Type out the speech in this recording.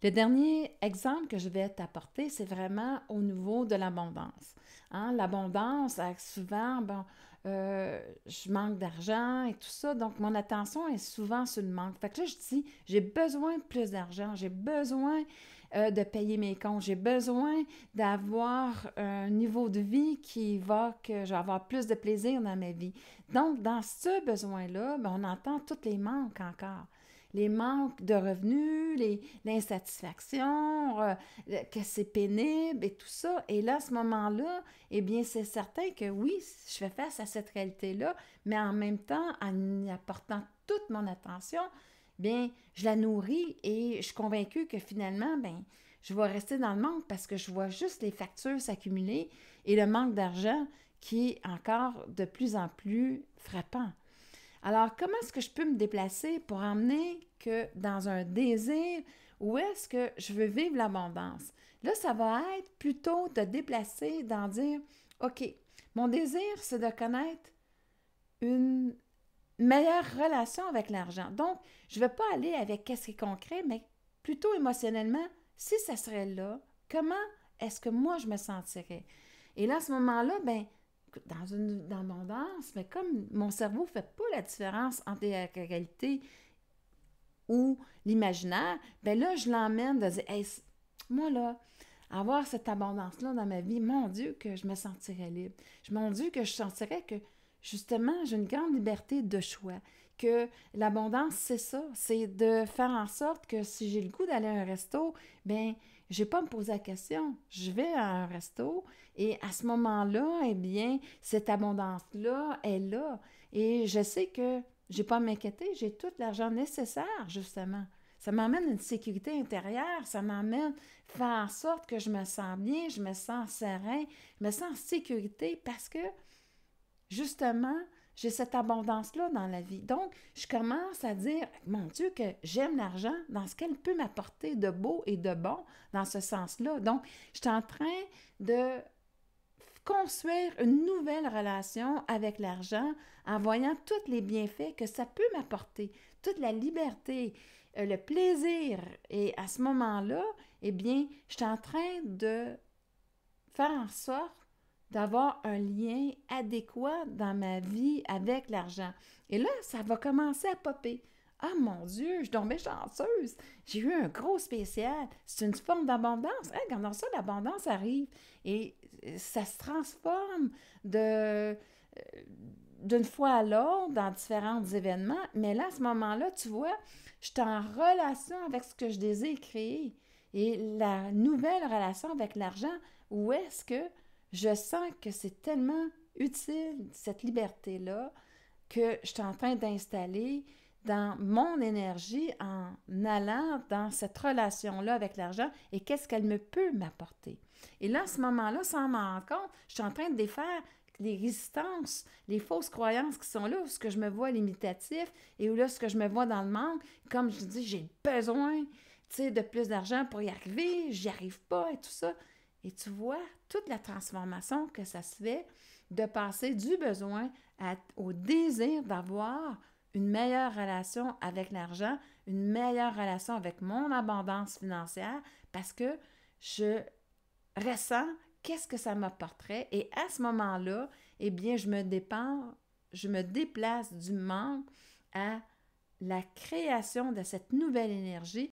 Le dernier exemple que je vais t'apporter, c'est vraiment au niveau de l'abondance. Hein? L'abondance, souvent, bon, je manque d'argent et tout ça, donc mon attention est souvent sur le manque. Fait que là, je dis, j'ai besoin de plus d'argent, j'ai besoin de payer mes comptes, j'ai besoin d'avoir un niveau de vie qui va que je vais avoir plus de plaisir dans ma vie. Donc, dans ce besoin-là, ben, on entend tous les manques encore. Les manques de revenus, l'insatisfaction, que c'est pénible et tout ça. Et là, à ce moment-là, eh bien, c'est certain que oui, je fais face à cette réalité-là, mais en même temps, en y apportant toute mon attention, bien, je la nourris et je suis convaincue que finalement, bien, je vais rester dans le manque parce que je vois juste les factures s'accumuler et le manque d'argent qui est encore de plus en plus frappant. Alors, comment est-ce que je peux me déplacer pour emmener que dans un désir où est-ce que je veux vivre l'abondance? Là, ça va être plutôt de déplacer dans dire, OK, mon désir, c'est de connaître une meilleure relation avec l'argent. Donc, je ne vais pas aller avec qu'est-ce qui est concret, mais plutôt émotionnellement, si ça serait là, comment est-ce que moi je me sentirais? Et là, à ce moment-là, ben, dans mon danse, mais comme mon cerveau ne fait pas la différence entre la réalité ou l'imaginaire, ben là, je l'emmène de dire, hey, moi là, avoir cette abondance-là dans ma vie, mon Dieu, que je me sentirais libre. Mon Dieu, que je sentirais que, justement, j'ai une grande liberté de choix. Que l'abondance, c'est ça, c'est de faire en sorte que si j'ai le goût d'aller à un resto, bien, je n'ai pas à me poser la question. Je vais à un resto et à ce moment-là, eh bien, cette abondance-là est là. Et je sais que je n'ai pas à m'inquiéter, j'ai tout l'argent nécessaire, justement. Ça m'emmène une sécurité intérieure, ça m'emmène faire en sorte que je me sens bien, je me sens serein, je me sens en sécurité parce que, justement, j'ai cette abondance-là dans la vie. Donc, je commence à dire, mon Dieu, que j'aime l'argent dans ce qu'elle peut m'apporter de beau et de bon dans ce sens-là. Donc, je suis en train de construire une nouvelle relation avec l'argent en voyant tous les bienfaits que ça peut m'apporter, toute la liberté, le plaisir. Et à ce moment-là, eh bien, je suis en train de faire en sorte d'avoir un lien adéquat dans ma vie avec l'argent. Et là, ça va commencer à popper. Ah mon Dieu, je suis tombée chanceuse. J'ai eu un gros spécial. C'est une forme d'abondance. Hein, quand ça, l'abondance arrive. Et ça se transforme de, d'une fois à l'autre dans différents événements. Mais là, à ce moment-là, tu vois, je suis en relation avec ce que je désire créer. Et la nouvelle relation avec l'argent, où est-ce que je sens que c'est tellement utile, cette liberté-là, que je suis en train d'installer dans mon énergie en allant dans cette relation-là avec l'argent et qu'est-ce qu'elle me peut m'apporter. Et là, à ce moment-là, sans m'en rendre compte, je suis en train de défaire les résistances, les fausses croyances qui sont là, où ce que je me vois limitatif et où là, ce que je me vois dans le manque, comme je dis, j'ai besoin, de plus d'argent pour y arriver, j'y arrive pas et tout ça. Et tu vois toute la transformation que ça se fait de passer du besoin au désir d'avoir une meilleure relation avec l'argent, une meilleure relation avec mon abondance financière parce que je ressens qu'est-ce que ça m'apporterait et à ce moment-là, eh bien, je me déplace du manque à la création de cette nouvelle énergie